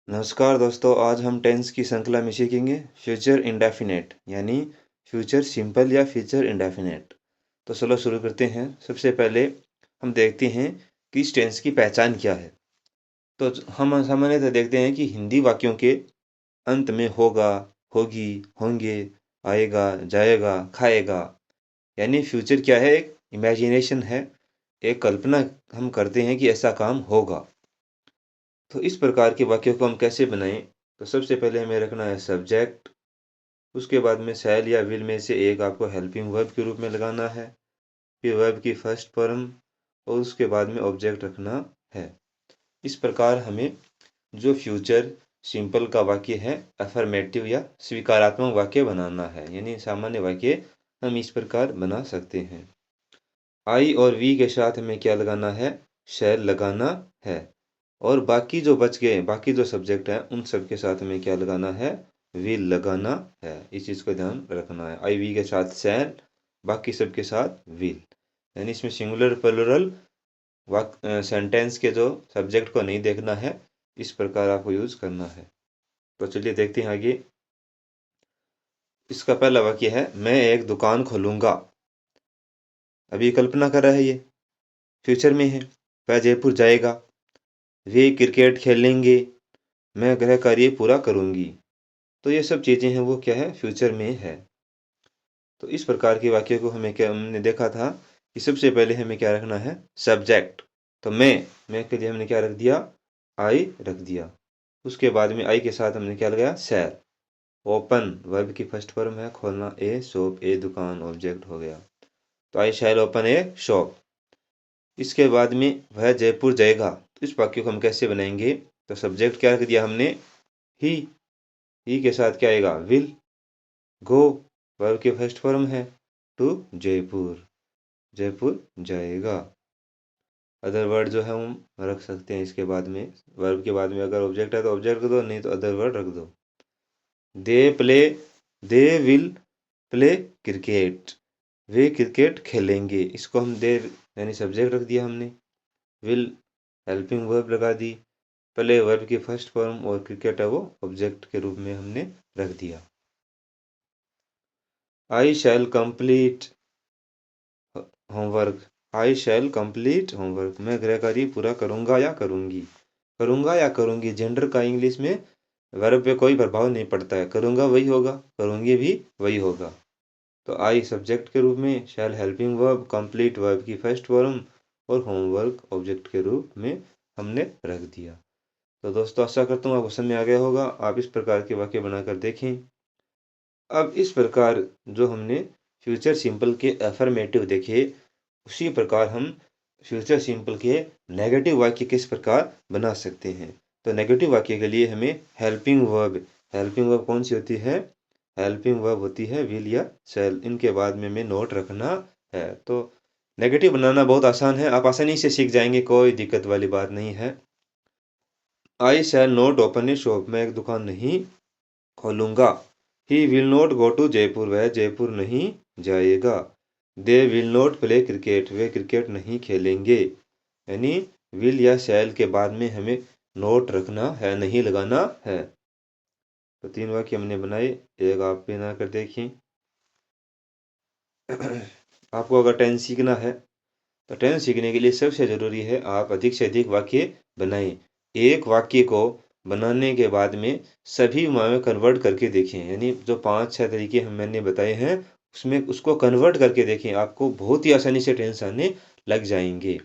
नमस्कार दोस्तों, आज हम टेंस की श्रृंखला में सीखेंगे फ्यूचर इंडेफिनेट यानी फ्यूचर सिंपल या फ्यूचर इंडेफिनेट। तो चलो शुरू करते हैं। सबसे पहले हम देखते हैं कि इस टेंस की पहचान क्या है। तो हम सामान्यतः देखते हैं कि हिंदी वाक्यों के अंत में होगा, होगी, होंगे, आएगा, जाएगा, खाएगा यानी फ्यूचर क्या है, एक इमेजिनेशन है, एक कल्पना हम करते हैं कि ऐसा काम होगा। तो इस प्रकार के वाक्यों को हम कैसे बनाएं? तो सबसे पहले हमें रखना है सब्जेक्ट, उसके बाद में शैल या विल में से एक आपको हेल्पिंग वर्ब के रूप में लगाना है, फिर वर्ब की फर्स्ट फॉर्म और उसके बाद में ऑब्जेक्ट रखना है। इस प्रकार हमें जो फ्यूचर सिंपल का वाक्य है अफर्मेटिव या स्वीकारात्मक वाक्य बनाना है, यानी सामान्य वाक्य हम इस प्रकार बना सकते हैं। आई और वी के साथ हमें क्या लगाना है? शैल लगाना है। और बाकी जो बच गए, बाकी जो सब्जेक्ट हैं उन सब के साथ हमें क्या लगाना है? विल लगाना है। इस चीज़ को ध्यान रखना है। आई वी के साथ शैल, बाकी सब के साथ विल, यानी इसमें सिंगुलर प्लुरल सेंटेंस के जो सब्जेक्ट को नहीं देखना है, इस प्रकार आपको यूज करना है। तो चलिए देखते हैं आगे। इसका पहला वाक्य है मैं एक दुकान खोलूंगा। अभी कल्पना कर रहा है, ये फ्यूचर में है। वह जयपुर जाएगा, वे क्रिकेट खेलेंगे, मैं गृह कार्य पूरा करूंगी। तो ये सब चीज़ें हैं वो क्या है? फ्यूचर में है। तो इस प्रकार के वाक्य को हमें क्या हमने देखा था कि सबसे पहले हमें क्या रखना है? सब्जेक्ट। तो मैं के लिए हमने क्या रख दिया? आई रख दिया। उसके बाद में आई के साथ हमने क्या लगाया? शैल। ओपन वर्ब की फर्स्ट फॉर्म है, खोलना ए, शॉप ए, दुकान ऑब्जेक्ट हो गया। तो आई शैल ओपन ए शॉप। इसके बाद में वह जयपुर जाएगा। तो इस वाक्य को हम कैसे बनाएंगे? तो सब्जेक्ट क्या रख दिया हमने? ही के साथ क्या आएगा? विल। गो वर्ब की फर्स्ट फॉर्म है, टू जयपुर, जयपुर जाएगा। अदर वर्ड जो है हम रख सकते हैं इसके बाद में। वर्ब के बाद में अगर ऑब्जेक्ट है तो ऑब्जेक्ट रख दो, नहीं तो अदर वर्ड रख दो। They play, they will play cricket, वे क्रिकेट खेलेंगे। इसको हम दे यानी सब्जेक्ट रख दिया हमने, विल हेल्पिंग वर्ब लगा दी, प्ले वर्ब की फर्स्ट फॉर्म और क्रिकेट है वो ऑब्जेक्ट के रूप में हमने रख दिया। आई शैल कंप्लीट होमवर्क, आई शैल कंप्लीट होमवर्क, मैं गृह कार्य पूरा करूंगा या करूंगी। करूंगा या करूंगी जेंडर का इंग्लिश में वर्ब पे कोई प्रभाव नहीं पड़ता है, करूंगा वही होगा, करूंगी भी वही होगा। तो आई सब्जेक्ट के रूप में, शैल हेल्पिंग वर्ब, कंप्लीट वर्ब की फर्स्ट फॉर्म और होमवर्क ऑब्जेक्ट के रूप में हमने रख दिया। तो दोस्तों आशा करता हूँ आपको समझ में आ गया होगा। आप इस प्रकार के वाक्य बनाकर देखें। अब इस प्रकार जो हमने फ्यूचर सिंपल के अफर्मेटिव देखे, उसी प्रकार हम फ्यूचर सिंपल के नेगेटिव वाक्य किस प्रकार बना सकते हैं। तो नेगेटिव वाक्य के लिए हमें हेल्पिंग वर्ब कौन सी होती है? हेल्पिंग वर्ब होती है विल या शैल। इनके बाद में हमें नोट रखना है। तो नेगेटिव बनाना बहुत आसान है, आप आसानी से सीख जाएंगे, कोई दिक्कत वाली बात नहीं है। I shall not open a shop, मैं एक दुकान नहीं खोलूंगा। He will not go to Jaipur, वह जयपुर नहीं जाएगा। They will not play cricket, वे क्रिकेट नहीं खेलेंगे। यानी विल या शैल के बाद में हमें नोट रखना है, नहीं लगाना है। तो तीन वाक्य हमने बनाए, एक आप बना कर देखिए। आपको अगर टेंस सीखना है तो टेंस सीखने के लिए सबसे ज़रूरी है आप अधिक से अधिक वाक्य बनाएं। एक वाक्य को बनाने के बाद में सभी में कन्वर्ट करके देखें, यानी जो 5-6 तरीके हम मैंने बताए हैं उसमें उसको कन्वर्ट करके देखें, आपको बहुत ही आसानी से टेंस आने लग जाएंगे।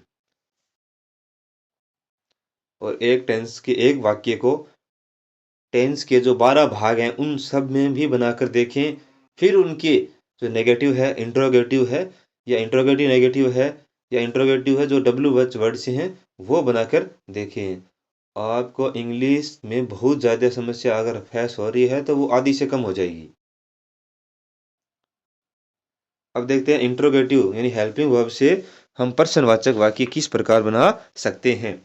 और एक टेंस के एक वाक्य को टेंस के जो 12 भाग हैं उन सब में भी बनाकर देखें। फिर उनके जो नेगेटिव है, इंट्रोगेटिव है, या इंट्रोगेटिव नेगेटिव है, या इंट्रोगेटिव है जो डब्ल्यू एच वर्ड से हैं, वो बनाकर देखें। आपको इंग्लिश में बहुत ज़्यादा समस्या अगर फेस हो रही है तो वो आधी से कम हो जाएगी। अब देखते हैं इंट्रोगेटिव यानी हेल्पिंग वर्ब से हम प्रश्नवाचक वाक्य किस प्रकार बना सकते हैं।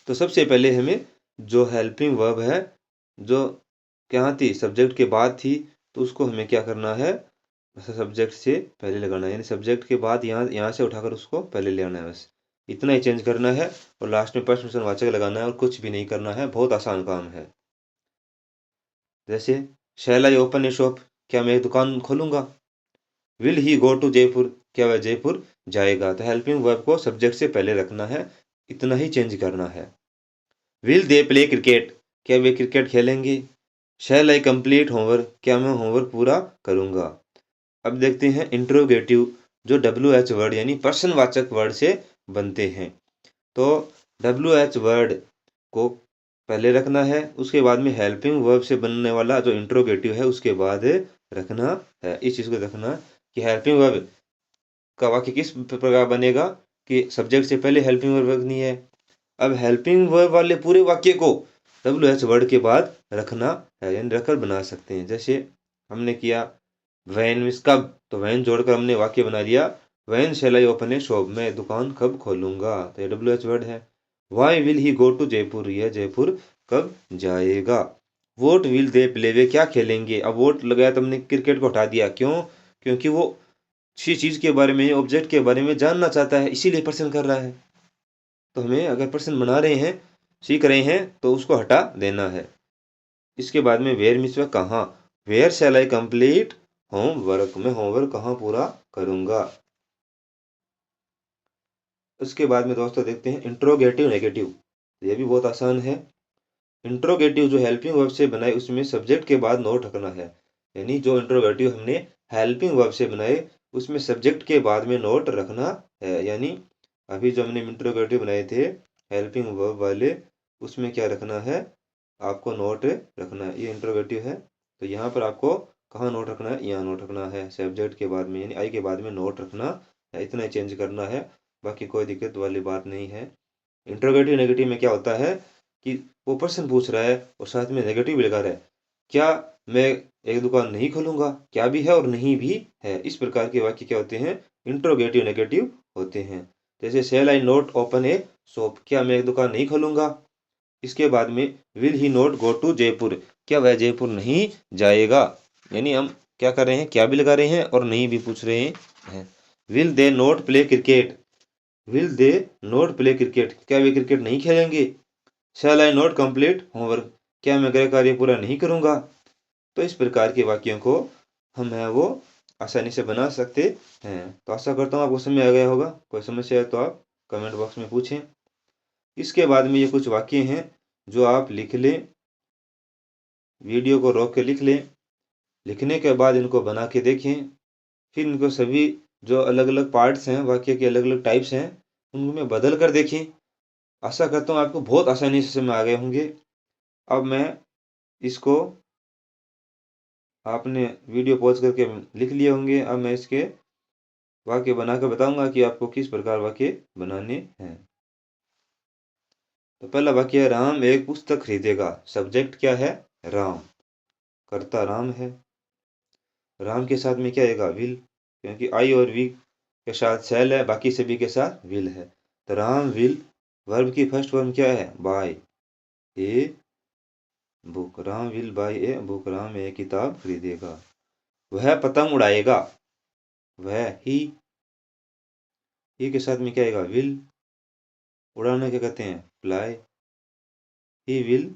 तो सबसे पहले हमें जो हेल्पिंग वर्ब है, जो क्या थी? सब्जेक्ट के बाद थी, तो उसको हमें क्या करना है? सब्जेक्ट से पहले लगाना है, यानी सब्जेक्ट के बाद यहाँ यहाँ से उठाकर उसको पहले ले आना है बस। इतना ही चेंज करना है और लास्ट में प्रश्नवाचक लगाना है और कुछ भी नहीं करना है। बहुत आसान काम है। जैसे शैल आई ओपन ए शॉप, क्या मैं एक दुकान खोलूंगा। Will he go to Jaipur, क्या वह जयपुर जाएगा। तो हेल्पिंग वर्ब को सब्जेक्ट से पहले रखना है, इतना ही चेंज करना है। विल दे प्ले क्रिकेट, क्या वे क्रिकेट खेलेंगे। शैल आई कंप्लीट होमवर्क, क्या मैं होमवर्क पूरा करूंगा। अब देखते हैं इंट्रोगेटिव, जो WH वर्ड यानी प्रश्नवाचक वर्ड से बनते हैं। तो WH वर्ड को पहले रखना है, उसके बाद में हेल्पिंग वर्ब से बनने वाला जो इंट्रोगेटिव है उसके बाद रखना है। इस चीज को रखना कि हेल्पिंग वर्ब का वाक्य किस प्रकार बनेगा कि सब्जेक्ट से पहले हेल्पिंग वर्ब रखनी है। अब हेल्पिंग वर्ब वाले पूरे वाक्य को WH वर्ड के बाद रखना है, यानी रखकर बना सकते हैं। जैसे हमने किया वैन मिस कब, तो वैन जोड़कर हमने वाक्य बना लिया when shall I open a shop, मैं दुकान कब खोलूंगा। तो ये WH वर्ड है। Why will he go to Jaipur, यह जयपुर कब जाएगा। वोट विल दे प्ले, वे क्या खेलेंगे। अब वोट लगाया तो हमने क्रिकेट को हटा दिया, क्यों, क्योंकि वो किसी चीज के बारे में ऑब्जेक्ट के बारे में जानना चाहता है, इसीलिए प्रश्न कर रहा है। तो हमें अगर प्रश्न बना रहे हैं, सीख रहे हैं, तो उसको हटा देना है। इसके बाद में वेयर मीन्स कहाँ, where shall I complete homework, मैं होमवर्क कहाँ पूरा करूंगा। उसके बाद में दोस्तों देखते हैं इंट्रोगेटिव नेगेटिव, ये भी बहुत आसान है। इंट्रोगेटिव जो हेल्पिंग वर्ब से बनाए उसमें सब्जेक्ट के बाद नोट रखना है, यानी जो इंट्रोगेटिव हमने हेल्पिंग वर्ब से बनाए उसमें सब्जेक्ट के बाद में नोट रखना है। यानी अभी जो हमने इंट्रोगेटिव बनाए थे हेल्पिंग वर्ब वाले, उसमें क्या रखना है, आपको नोट रखना है। ये इंट्रोगेटिव है तो यहाँ पर आपको कहाँ नोट रखना है, यहाँ नोट रखना है सब्जेक्ट के बाद में, यानी आई के बाद में नोट रखना है, इतना चेंज करना है, बाकी कोई दिक्कत वाली बात नहीं है। इंट्रोगेटिव नेगेटिव में क्या होता है कि वो प्रश्न पूछ रहा है और साथ में नेगेटिव भी लगा रहा है, क्या मैं एक दुकान नहीं खोलूंगा, क्या भी है और नहीं भी है। इस प्रकार के वाक्य क्या होते हैं, इंट्रोगेटिव नेगेटिव होते हैं। जैसे shall I not open a shop, क्या मैं एक दुकान नहीं खोलूंगा। इसके बाद में will he not go to Jaipur, क्या वह जयपुर नहीं जाएगा। यानी हम क्या कर रहे हैं, क्या भी लगा रहे हैं और नहीं भी पूछ रहे हैं। Will they note play cricket, will they note play cricket, क्या वे क्रिकेट नहीं खेलेंगे। शैल आई नोट कंप्लीट होमवर्क, क्या मैं गृह कार्य पूरा नहीं करूंगा। तो इस प्रकार के वाक्यों को हम है वो आसानी से बना सकते हैं। तो आशा करता हूँ आपको समझ आ गया होगा। कोई समस्या है तो आप कमेंट बॉक्स में पूछें। इसके बाद में ये कुछ वाक्य हैं जो आप लिख लें, वीडियो को रोक के लिख लें। लिखने के बाद इनको बना के देखें, फिर इनको सभी जो अलग अलग पार्ट्स हैं, वाक्य के अलग अलग टाइप्स हैं, उनमें बदल कर देखें। आशा करता हूँ आपको बहुत आसानी से समझ आ गए होंगे। अब मैं इसको, आपने वीडियो पॉज करके लिख लिए होंगे, अब मैं इसके वाक्य बनाकर बताऊंगा कि आपको किस प्रकार वाक्य बनाने हैं। तो पहला वाक्य है राम एक पुस्तक खरीदेगा। सब्जेक्ट क्या है, राम, कर्ता राम है। राम के साथ में क्या आएगा, विल, क्योंकि आई और वी के साथ शैल है, बाकी सभी के साथ विल है। तो राम विल, वर्ब की फर्स्ट फॉर्म क्या है, buy a book, Ram will buy a book, Ram एक किताब खरीदेगा। वह पतंग उड़ाएगा, वह ही के साथ में क्या आएगा, विल, उड़ाने क्या कहते हैं, फ्लाई, ही विल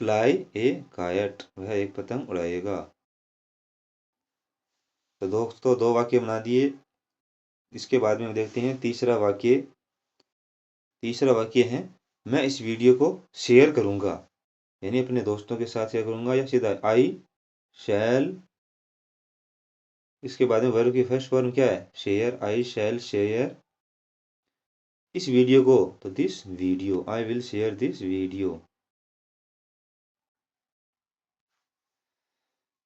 फ्लाई ए कायट, वह एक पतंग उड़ाएगा। तो दोस्तों दो वाक्य बना दिए। इसके बाद में हम देखते हैं तीसरा वाक्य। तीसरा वाक्य है मैं इस वीडियो को शेयर करूंगा, यानी अपने दोस्तों के साथ शेयर करूंगा, या सीधा आई शैल, इसके बाद में वर्ब की फर्स्ट फॉर्म क्या है, शेयर, आई शैल शेयर इस वीडियो को, तो this video, I will share this video.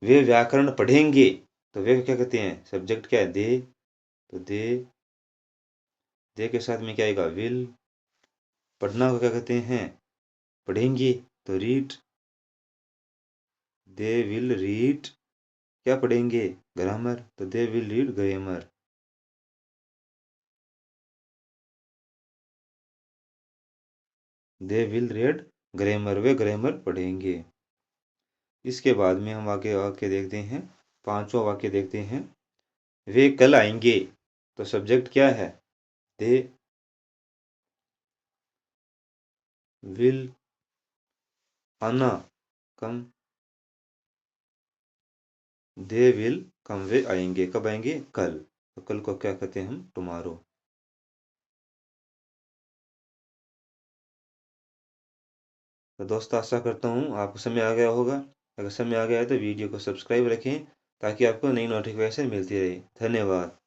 वे व्याकरण पढ़ेंगे, तो वे क्या कहते हैं, सब्जेक्ट क्या है, दे, तो दे के साथ में क्या आएगा, विल। पढ़ना को क्या कहते हैं, पढ़ेंगे, तो रीड, दे विल रीड, क्या पढ़ेंगे, ग्रामर, तो they will read grammar. They will read grammar, way grammar पढ़ेंगे। इसके बाद में हम आगे वाक्य देखते हैं, पांचवा वाक्य देखते हैं। वे कल आएंगे, तो सब्जेक्ट क्या है, दे, विल आना कम, दे विल कम, वे आएंगे। कब आएंगे? कल। तो कल को क्या कहते हैं हम? टुमारो। तो दोस्तों आशा करता हूँ आपको समझ आ गया होगा। अगर समझ आ गया है तो वीडियो को सब्सक्राइब रखें ताकि आपको नई नोटिफिकेशन मिलती रहे। धन्यवाद।